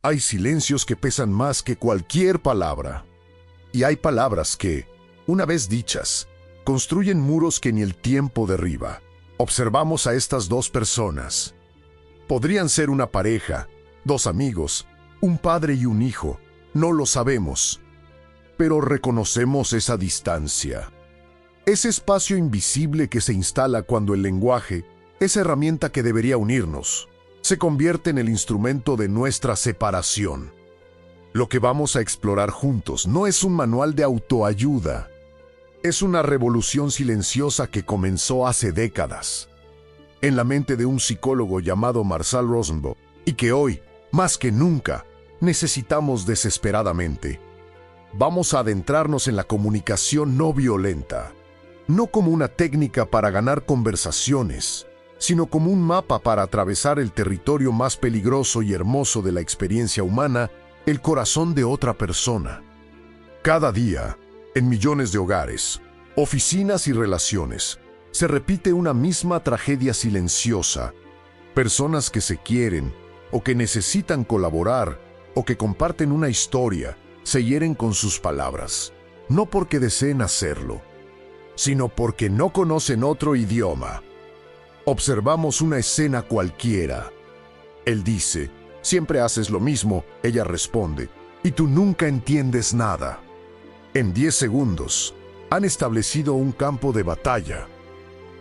Hay silencios que pesan más que cualquier palabra. Y hay palabras que, una vez dichas, construyen muros que ni el tiempo derriba. Observamos a estas dos personas. Podrían ser una pareja, dos amigos, un padre y un hijo. No lo sabemos. Pero reconocemos esa distancia. Ese espacio invisible que se instala cuando el lenguaje, esa herramienta que debería unirnos, se convierte en el instrumento de nuestra separación. Lo que vamos a explorar juntos no es un manual de autoayuda. Es una revolución silenciosa que comenzó hace décadas, en la mente de un psicólogo llamado Marshall Rosenberg, y que hoy, más que nunca, necesitamos desesperadamente. Vamos a adentrarnos en la comunicación no violenta, no como una técnica para ganar conversaciones, sino como un mapa para atravesar el territorio más peligroso y hermoso de la experiencia humana, el corazón de otra persona. Cada día, en millones de hogares, oficinas y relaciones, se repite una misma tragedia silenciosa. Personas que se quieren, o que necesitan colaborar, o que comparten una historia, se hieren con sus palabras, no porque deseen hacerlo, sino porque no conocen otro idioma. Observamos una escena cualquiera. Él dice, siempre haces lo mismo, ella responde, y tú nunca entiendes nada. En 10 segundos, han establecido un campo de batalla.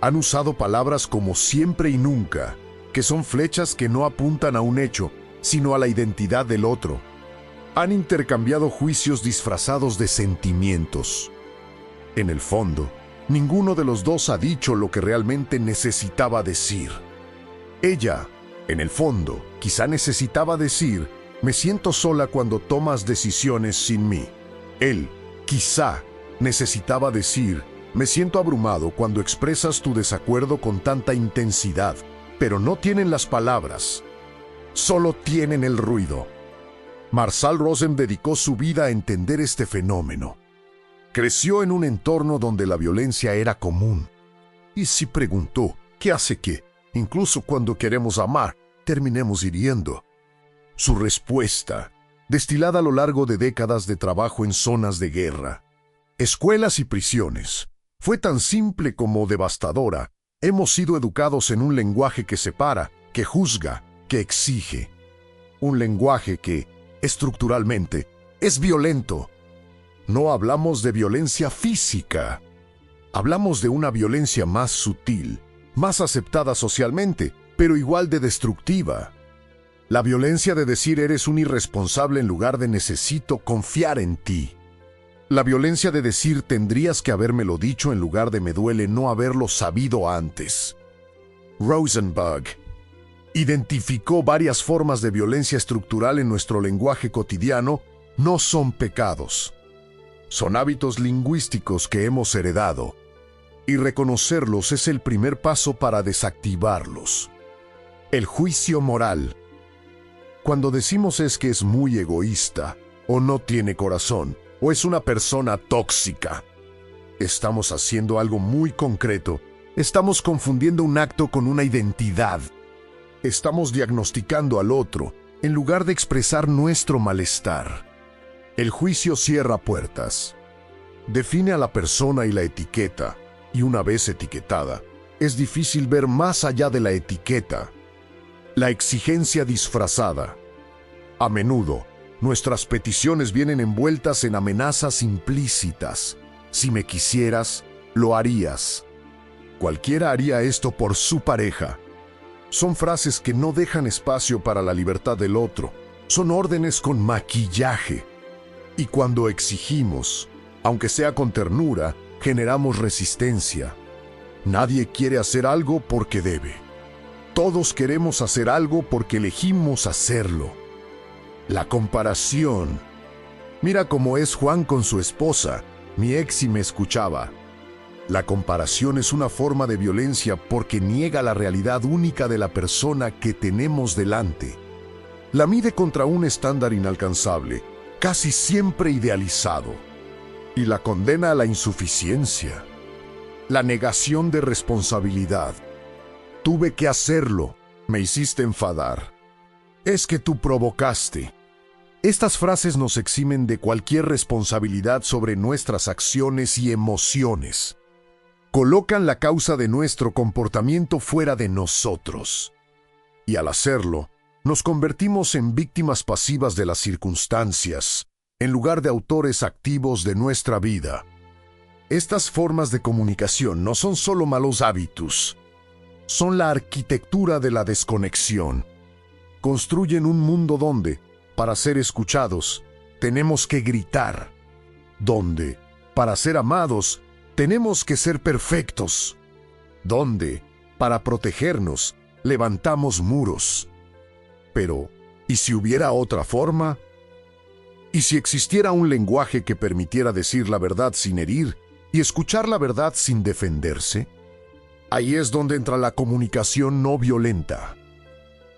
Han usado palabras como siempre y nunca, que son flechas que no apuntan a un hecho, sino a la identidad del otro. Han intercambiado juicios disfrazados de sentimientos. En el fondo, ninguno de los dos ha dicho lo que realmente necesitaba decir. Ella, en el fondo, quizá necesitaba decir, me siento sola cuando tomas decisiones sin mí. Él, quizá, necesitaba decir, me siento abrumado cuando expresas tu desacuerdo con tanta intensidad, pero no tienen las palabras, solo tienen el ruido. Marshall Rosenberg dedicó su vida a entender este fenómeno. Creció en un entorno donde la violencia era común. Y se preguntó, ¿qué hace que, incluso cuando queremos amar, terminemos hiriendo? Su respuesta, destilada a lo largo de décadas de trabajo en zonas de guerra, escuelas y prisiones, fue tan simple como devastadora. Hemos sido educados en un lenguaje que separa, que juzga, que exige. Un lenguaje que, estructuralmente, es violento. No hablamos de violencia física. Hablamos de una violencia más sutil, más aceptada socialmente, pero igual de destructiva. La violencia de decir eres un irresponsable en lugar de necesito confiar en ti. La violencia de decir tendrías que habérmelo dicho en lugar de me duele no haberlo sabido antes. Rosenberg identificó varias formas de violencia estructural en nuestro lenguaje cotidiano. No son pecados. Son hábitos lingüísticos que hemos heredado. Y reconocerlos es el primer paso para desactivarlos. El juicio moral. Cuando decimos es que es muy egoísta, o no tiene corazón, o es una persona tóxica, estamos haciendo algo muy concreto. Estamos confundiendo un acto con una identidad. Estamos diagnosticando al otro, en lugar de expresar nuestro malestar. El juicio cierra puertas. Define a la persona y la etiqueta, y una vez etiquetada, es difícil ver más allá de la etiqueta. La exigencia disfrazada. A menudo, nuestras peticiones vienen envueltas en amenazas implícitas. Si me quisieras, lo harías. Cualquiera haría esto por su pareja. Son frases que no dejan espacio para la libertad del otro. Son órdenes con maquillaje. Y cuando exigimos, aunque sea con ternura, generamos resistencia. Nadie quiere hacer algo porque debe. Todos queremos hacer algo porque elegimos hacerlo. La comparación. Mira cómo es Juan con su esposa. Mi ex si me escuchaba. La comparación es una forma de violencia porque niega la realidad única de la persona que tenemos delante. La mide contra un estándar inalcanzable, casi siempre idealizado, y la condena a la insuficiencia. La negación de responsabilidad. Tuve que hacerlo, me hiciste enfadar. Es que tú provocaste. Estas frases nos eximen de cualquier responsabilidad sobre nuestras acciones y emociones. Colocan la causa de nuestro comportamiento fuera de nosotros. Y al hacerlo, nos convertimos en víctimas pasivas de las circunstancias, en lugar de autores activos de nuestra vida. Estas formas de comunicación no son solo malos hábitos, son la arquitectura de la desconexión. Construyen un mundo donde, para ser escuchados, tenemos que gritar. Donde, para ser amados, tenemos que ser perfectos. Donde, para protegernos, levantamos muros. Pero, ¿y si hubiera otra forma? ¿Y si existiera un lenguaje que permitiera decir la verdad sin herir y escuchar la verdad sin defenderse? Ahí es donde entra la comunicación no violenta.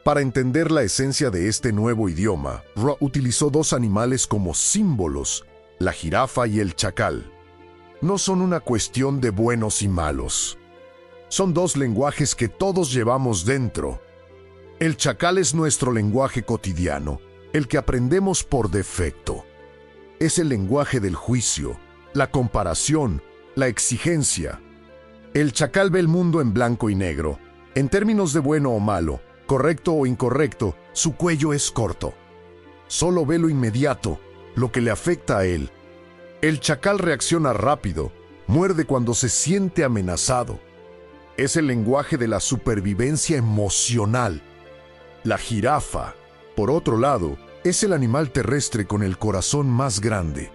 Para entender la esencia de este nuevo idioma, Ra utilizó dos animales como símbolos, la jirafa y el chacal. No son una cuestión de buenos y malos. Son dos lenguajes que todos llevamos dentro. El chacal es nuestro lenguaje cotidiano, el que aprendemos por defecto. Es el lenguaje del juicio, la comparación, la exigencia. El chacal ve el mundo en blanco y negro, en términos de bueno o malo, correcto o incorrecto, su cuello es corto. Solo ve lo inmediato, lo que le afecta a él. El chacal reacciona rápido, muerde cuando se siente amenazado. Es el lenguaje de la supervivencia emocional. La jirafa, por otro lado, es el animal terrestre con el corazón más grande.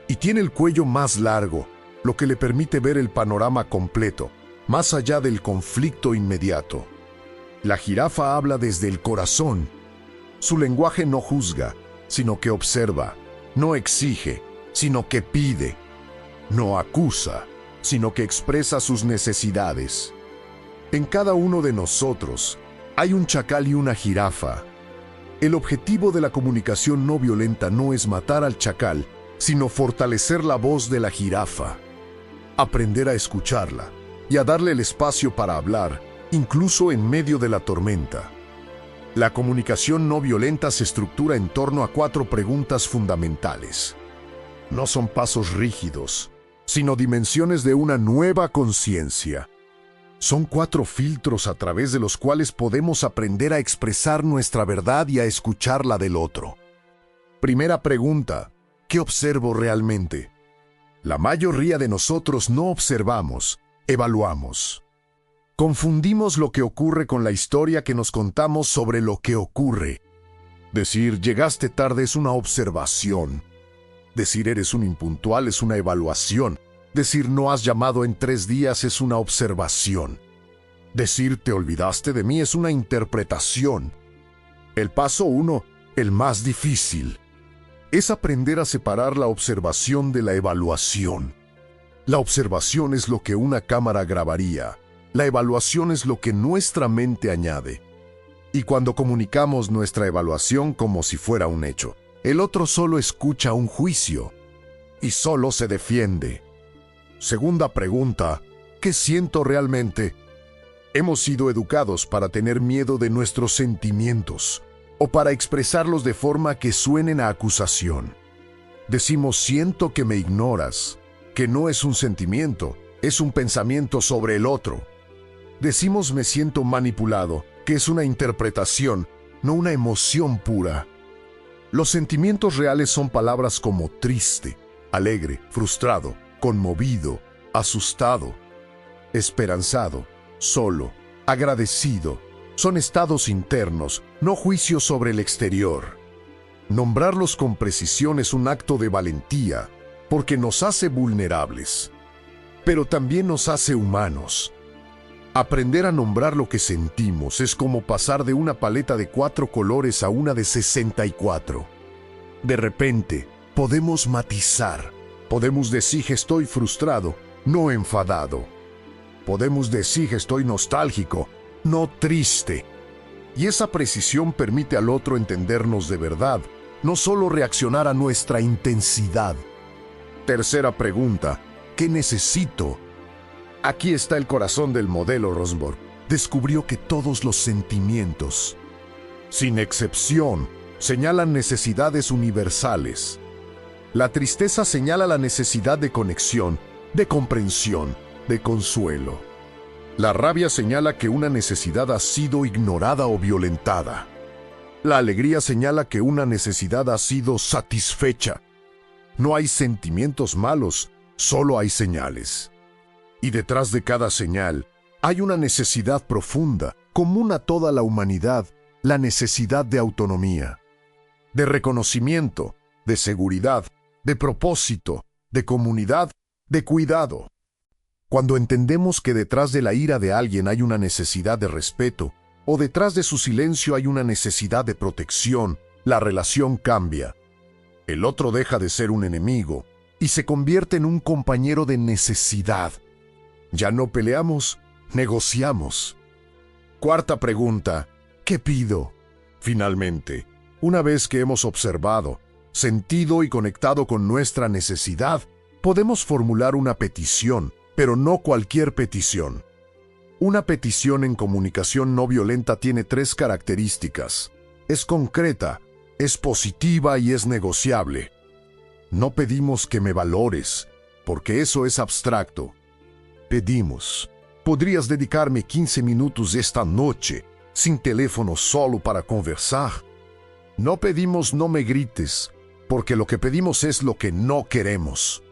Y tiene el cuello más largo, lo que le permite ver el panorama completo, más allá del conflicto inmediato. La jirafa habla desde el corazón. Su lenguaje no juzga, sino que observa. No exige, sino que pide. No acusa, sino que expresa sus necesidades. En cada uno de nosotros hay un chacal y una jirafa. El objetivo de la comunicación no violenta no es matar al chacal, sino fortalecer la voz de la jirafa. Aprender a escucharla y a darle el espacio para hablar, incluso en medio de la tormenta. La comunicación no violenta se estructura en torno a 4 preguntas fundamentales. No son pasos rígidos, sino dimensiones de una nueva conciencia. Son 4 filtros a través de los cuales podemos aprender a expresar nuestra verdad y a escuchar la del otro. Primera pregunta: ¿qué observo realmente? La mayoría de nosotros no observamos, evaluamos. Confundimos lo que ocurre con la historia que nos contamos sobre lo que ocurre. Decir llegaste tarde es una observación. Decir eres un impuntual es una evaluación. Decir no has llamado en 3 días es una observación. Decir te olvidaste de mí es una interpretación. El paso 1, el más difícil, es aprender a separar la observación de la evaluación. La observación es lo que una cámara grabaría. La evaluación es lo que nuestra mente añade. Y cuando comunicamos nuestra evaluación como si fuera un hecho, el otro solo escucha un juicio y solo se defiende. Segunda pregunta: ¿qué siento realmente? Hemos sido educados para tener miedo de nuestros sentimientos o para expresarlos de forma que suenen a acusación. Decimos siento que me ignoras, que no es un sentimiento, es un pensamiento sobre el otro. Decimos me siento manipulado, que es una interpretación, no una emoción pura. Los sentimientos reales son palabras como triste, alegre, frustrado, conmovido, asustado, esperanzado, solo, agradecido. Son estados internos, no juicios sobre el exterior. Nombrarlos con precisión es un acto de valentía, porque nos hace vulnerables, pero también nos hace humanos. Aprender a nombrar lo que sentimos es como pasar de una paleta de 4 colores a una de 64. De repente, podemos matizar. Podemos decir estoy frustrado, no enfadado. Podemos decir estoy nostálgico, no triste. Y esa precisión permite al otro entendernos de verdad, no solo reaccionar a nuestra intensidad. Tercera pregunta: ¿qué necesito? Aquí está el corazón del modelo Rosenberg. Descubrió que todos los sentimientos, sin excepción, señalan necesidades universales. La tristeza señala la necesidad de conexión, de comprensión, de consuelo. La rabia señala que una necesidad ha sido ignorada o violentada. La alegría señala que una necesidad ha sido satisfecha. No hay sentimientos malos, solo hay señales. Y detrás de cada señal hay una necesidad profunda, común a toda la humanidad, la necesidad de autonomía, de reconocimiento, de seguridad, de propósito, de comunidad, de cuidado. Cuando entendemos que detrás de la ira de alguien hay una necesidad de respeto, o detrás de su silencio hay una necesidad de protección, la relación cambia. El otro deja de ser un enemigo y se convierte en un compañero de necesidad. Ya no peleamos, negociamos. Cuarta pregunta: ¿qué pido? Finalmente, una vez que hemos observado, sentido y conectado con nuestra necesidad, podemos formular una petición, pero no cualquier petición. Una petición en comunicación no violenta tiene 3 características. Es concreta, es positiva y es negociable. No pedimos que me valores, porque eso es abstracto. Pedimos: ¿podrías dedicarme 15 minutos esta noche, sin teléfono, solo para conversar? No pedimos no me grites, porque lo que pedimos es lo que no queremos.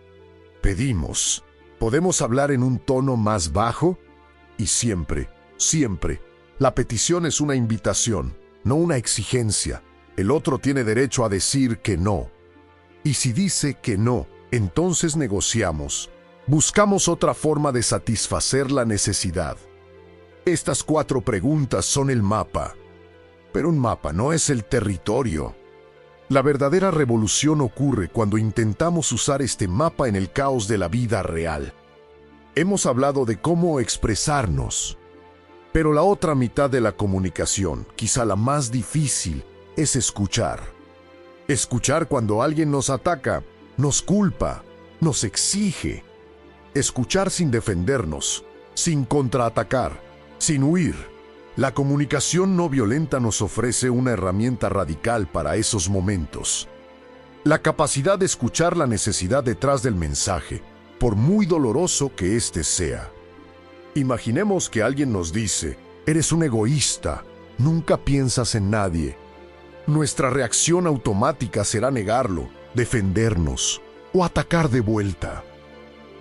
Pedimos: ¿podemos hablar en un tono más bajo? Y siempre, siempre, la petición es una invitación, no una exigencia. El otro tiene derecho a decir que no. Y si dice que no, entonces negociamos. Buscamos otra forma de satisfacer la necesidad. Estas 4 preguntas son el mapa. Pero un mapa no es el territorio. La verdadera revolución ocurre cuando intentamos usar este mapa en el caos de la vida real. Hemos hablado de cómo expresarnos, pero la otra mitad de la comunicación, quizá la más difícil, es escuchar. Escuchar cuando alguien nos ataca, nos culpa, nos exige. Escuchar sin defendernos, sin contraatacar, sin huir. La comunicación no violenta nos ofrece una herramienta radical para esos momentos. La capacidad de escuchar la necesidad detrás del mensaje, por muy doloroso que éste sea. Imaginemos que alguien nos dice: eres un egoísta, nunca piensas en nadie. Nuestra reacción automática será negarlo, defendernos o atacar de vuelta.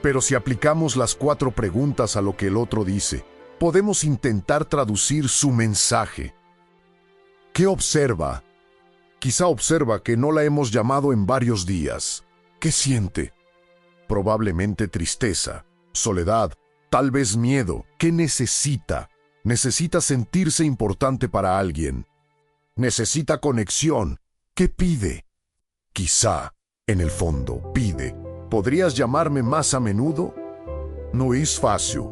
Pero si aplicamos las 4 preguntas a lo que el otro dice, podemos intentar traducir su mensaje. ¿Qué observa? Quizá observa que no la hemos llamado en varios días. ¿Qué siente? Probablemente tristeza, soledad, tal vez miedo. ¿Qué necesita? Necesita sentirse importante para alguien. Necesita conexión. ¿Qué pide? Quizá, en el fondo, pide: ¿podrías llamarme más a menudo? No es fácil.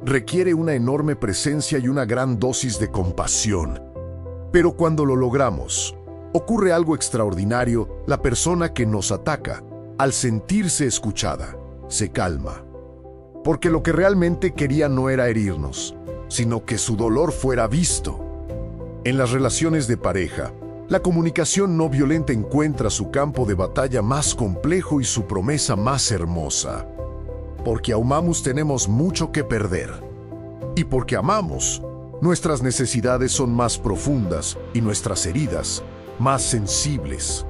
Requiere una enorme presencia y una gran dosis de compasión. Pero cuando lo logramos, ocurre algo extraordinario. La persona que nos ataca, al sentirse escuchada, se calma. Porque lo que realmente quería no era herirnos, sino que su dolor fuera visto. En las relaciones de pareja, la comunicación no violenta encuentra su campo de batalla más complejo y su promesa más hermosa. Porque amamos tenemos mucho que perder. Y porque amamos, nuestras necesidades son más profundas y nuestras heridas más sensibles.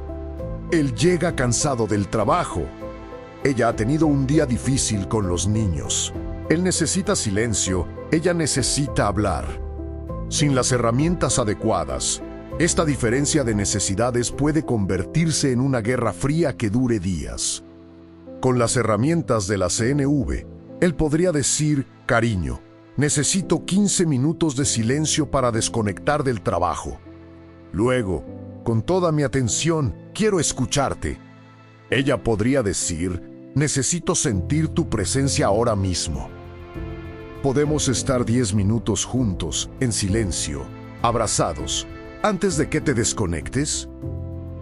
Él llega cansado del trabajo. Ella ha tenido un día difícil con los niños. Él necesita silencio, ella necesita hablar. Sin las herramientas adecuadas, esta diferencia de necesidades puede convertirse en una guerra fría que dure días. Con las herramientas de la CNV, él podría decir: cariño, necesito 15 minutos de silencio para desconectar del trabajo. Luego, con toda mi atención, quiero escucharte. Ella podría decir: necesito sentir tu presencia ahora mismo. Podemos estar 10 minutos juntos, en silencio, abrazados, antes de que te desconectes.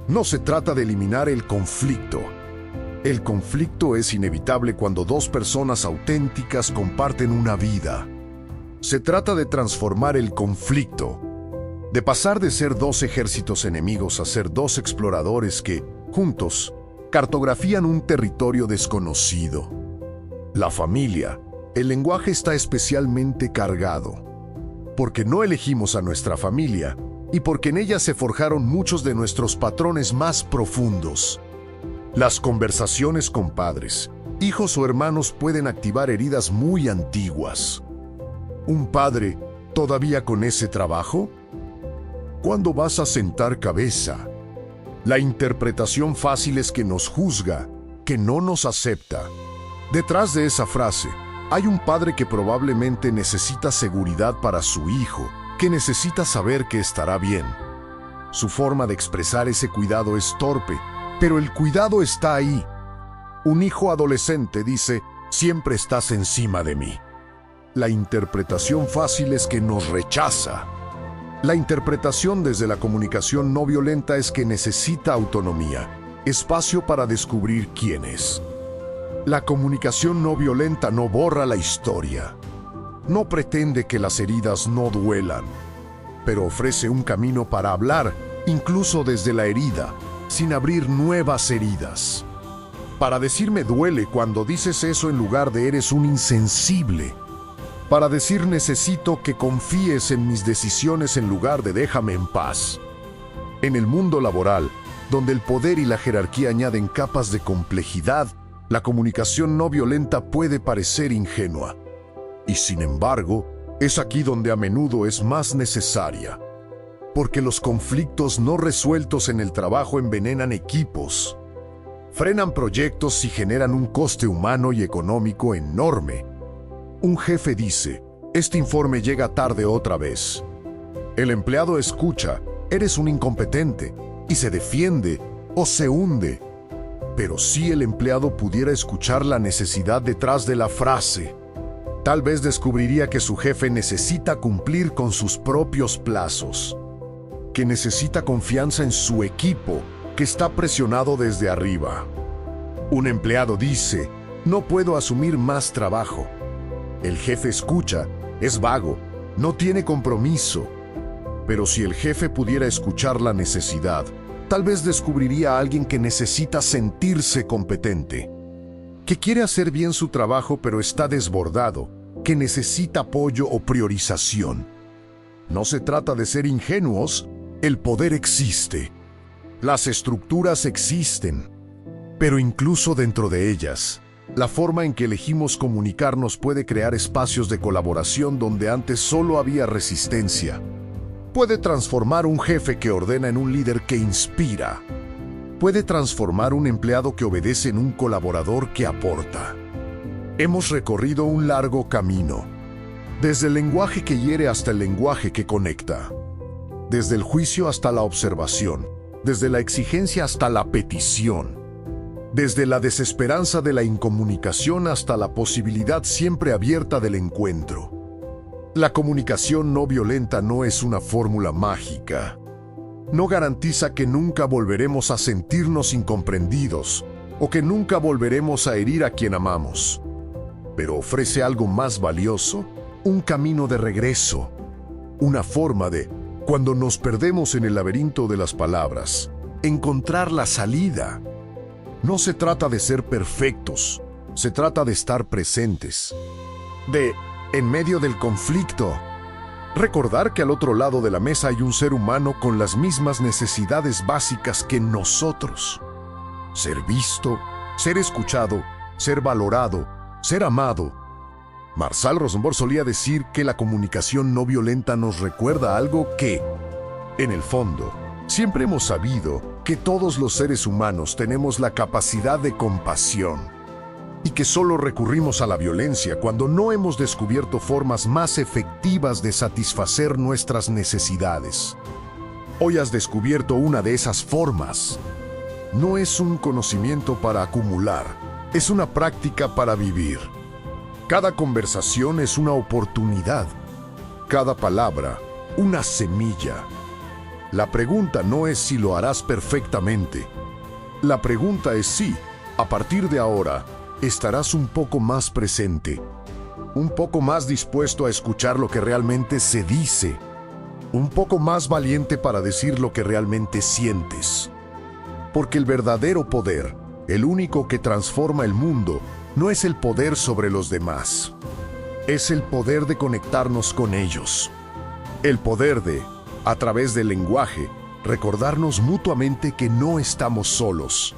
No se trata de eliminar el conflicto. El conflicto es inevitable cuando 2 personas auténticas comparten una vida. Se trata de transformar el conflicto, de pasar de ser dos ejércitos enemigos a ser dos exploradores que, juntos, cartografían un territorio desconocido. La familia, el lenguaje está especialmente cargado, porque no elegimos a nuestra familia y porque en ella se forjaron muchos de nuestros patrones más profundos. Las conversaciones con padres, hijos o hermanos pueden activar heridas muy antiguas. ¿Un padre todavía con ese trabajo? ¿Cuándo vas a sentar cabeza? La interpretación fácil es que nos juzga, que no nos acepta. Detrás de esa frase, hay un padre que probablemente necesita seguridad para su hijo, que necesita saber que estará bien. Su forma de expresar ese cuidado es torpe, pero el cuidado está ahí. Un hijo adolescente dice, siempre estás encima de mí. La interpretación fácil es que nos rechaza. La interpretación desde la comunicación no violenta es que necesita autonomía, espacio para descubrir quién es. La comunicación no violenta no borra la historia. No pretende que las heridas no duelan, pero ofrece un camino para hablar, incluso desde la herida, sin abrir nuevas heridas. Para decirme duele cuando dices eso en lugar de eres un insensible. Para decir necesito que confíes en mis decisiones en lugar de déjame en paz. En el mundo laboral, donde el poder y la jerarquía añaden capas de complejidad, la comunicación no violenta puede parecer ingenua. Y sin embargo, es aquí donde a menudo es más necesaria. Porque los conflictos no resueltos en el trabajo envenenan equipos, frenan proyectos y generan un coste humano y económico enorme. Un jefe dice, este informe llega tarde otra vez. El empleado escucha, eres un incompetente, y se defiende o se hunde. Pero si el empleado pudiera escuchar la necesidad detrás de la frase, tal vez descubriría que su jefe necesita cumplir con sus propios plazos, que necesita confianza en su equipo, que está presionado desde arriba. Un empleado dice, no puedo asumir más trabajo. El jefe escucha, es vago, no tiene compromiso. Pero si el jefe pudiera escuchar la necesidad, tal vez descubriría a alguien que necesita sentirse competente, que quiere hacer bien su trabajo pero está desbordado, que necesita apoyo o priorización. No se trata de ser ingenuos, el poder existe. Las estructuras existen, pero incluso dentro de ellas, la forma en que elegimos comunicarnos puede crear espacios de colaboración donde antes solo había resistencia. Puede transformar un jefe que ordena en un líder que inspira. Puede transformar un empleado que obedece en un colaborador que aporta. Hemos recorrido un largo camino, desde el lenguaje que hiere hasta el lenguaje que conecta, desde el juicio hasta la observación, desde la exigencia hasta la petición, desde la desesperanza de la incomunicación hasta la posibilidad siempre abierta del encuentro. La comunicación no violenta no es una fórmula mágica. No garantiza que nunca volveremos a sentirnos incomprendidos o que nunca volveremos a herir a quien amamos. Pero ofrece algo más valioso, un camino de regreso, una forma de, cuando nos perdemos en el laberinto de las palabras, encontrar la salida. No se trata de ser perfectos, se trata de estar presentes. En medio del conflicto, recordar que al otro lado de la mesa hay un ser humano con las mismas necesidades básicas que nosotros. Ser visto, ser escuchado, ser valorado, ser amado. Marshall Rosenberg solía decir que la comunicación no violenta nos recuerda algo que, en el fondo, siempre hemos sabido que todos los seres humanos tenemos la capacidad de compasión y que solo recurrimos a la violencia cuando no hemos descubierto formas más efectivas de satisfacer nuestras necesidades. Hoy has descubierto una de esas formas. No es un conocimiento para acumular, es una práctica para vivir. Cada conversación es una oportunidad, cada palabra, una semilla. La pregunta no es si lo harás perfectamente. La pregunta es si, a partir de ahora, estarás un poco más presente, un poco más dispuesto a escuchar lo que realmente se dice, un poco más valiente para decir lo que realmente sientes. Porque el verdadero poder, el único que transforma el mundo, no es el poder sobre los demás. Es el poder de conectarnos con ellos. El poder de, a través del lenguaje, recordarnos mutuamente que no estamos solos,